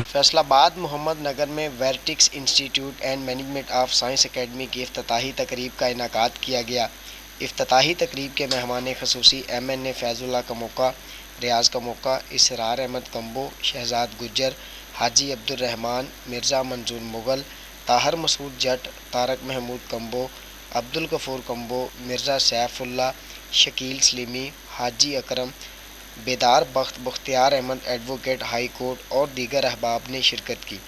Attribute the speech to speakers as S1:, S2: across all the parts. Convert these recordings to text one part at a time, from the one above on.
S1: फैसलाबाद मोहम्मद नगर में vertex institute and management of science academy की इफ्तिताही तकरीब का इनेकाद किया गया। इफ्तिताही तकरीब के मेहमान खसूसी MNA Faizullah Kamoka, Riaz Kamoka, Israr Ahmad Kamboh, Shahzad Gujjar, Haji Abdurrahman, Mirza Manzoor Mughal, Tahir Masood Jatt, Tariq Mahmood Kamboh, Abdul Ghafoor Kamboh, Mirza Saifullah, Shakeel Salimi, Haji Akram, Bedar Bakht, Bakhtiar Ahmad advocate high court और दीगर अहबाब ने शिरकत की।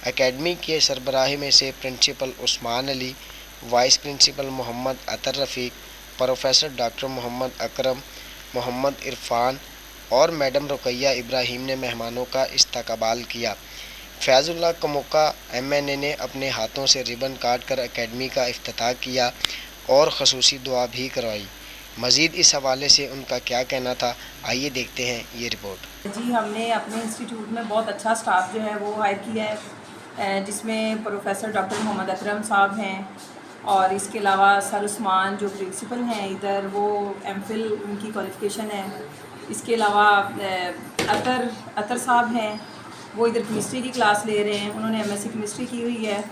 S1: एकेडमी के सरबराही में से principal Usman Ali, vice principal Mohammad Athar Rafiq, professor doctor Mohammad Akram, Mohammad Irfan और मैडम रुकैया इब्राहिम ने मेहमानों का इस्तकबाल किया। फैजुल्लाह कमोका MNA ने अपने हाथों से रिबन काट कर एकेडमी का इफ्तिताह किया और खसूसी दुआ भी करवाई। मज़ीद इस हवाले से उनका क्या कहना था, आइए देखते हैं ये रिपोर्ट।
S2: जी, हमने अपने इंस्टीट्यूट में बहुत अच्छा स्टाफ जो है वो हायर किया है, जिसमें प्रोफेसर डॉक्टर मोहम्मद अकरम साहब हैं और इसके अलावा सर उस्मान जो प्रिंसिपल हैं इधर, वो MPhil उनकी क्वालिफ़िकेशन है। इसके अलावा अतर साहब हैं, वो इधर केमिस्ट्री की क्लास ले रहे हैं, उन्होंने MSc केमिस्ट्री की हुई है।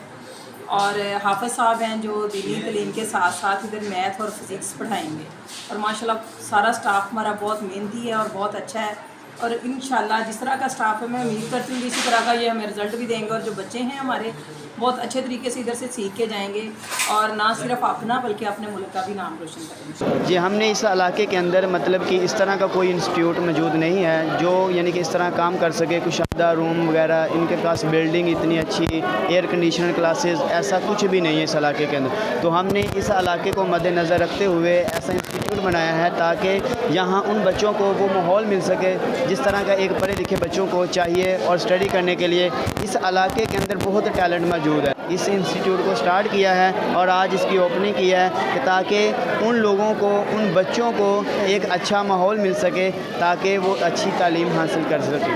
S2: और हाफ़िज़ साहब हैं जो दीनी तलीम के साथ साथ इधर मैथ और फिज़िक्स पढ़ाएंगे। और माशाल्लाह सारा स्टाफ हमारा बहुत मेहनती है और बहुत अच्छा है, और इंशाल्लाह जिस तरह का स्टाफ है मैं उम्मीद करती हूँ कि इसी तरह का ये हमें रिज़ल्ट भी देंगे और जो बच्चे हैं हमारे बहुत अच्छे तरीके से इधर से सीख के जाएंगे और ना सिर्फ अपना बल्कि अपने मुल्क का भी नाम रोशन करेंगे।
S3: जी, हमने इस इलाके के अंदर मतलब कि इस तरह का कोई इंस्टीट्यूट मौजूद नहीं है जो यानी कि इस तरह काम कर सके। कुशादा रूम वगैरह, इनके पास बिल्डिंग इतनी अच्छी, एयर कंडीशनर क्लासेस, ऐसा कुछ भी नहीं है इस इलाके के अंदर। तो हमने इस इलाके को मद्देनज़र रखते हुए ऐसा इंस्टीट्यूट बनाया है ताकि यहाँ उन बच्चों को वो माहौल मिल सके जिस तरह का एक पढ़े लिखे बच्चों को चाहिए। और स्टडी करने के लिए इस इलाके के अंदर बहुत टैलेंट मौजूद है। इस इंस्टीट्यूट को स्टार्ट किया है और आज इसकी ओपनिंग की है कि ताकि उन लोगों को, उन बच्चों को एक अच्छा माहौल मिल सके ताकि वो अच्छी तालीम हासिल कर सकें।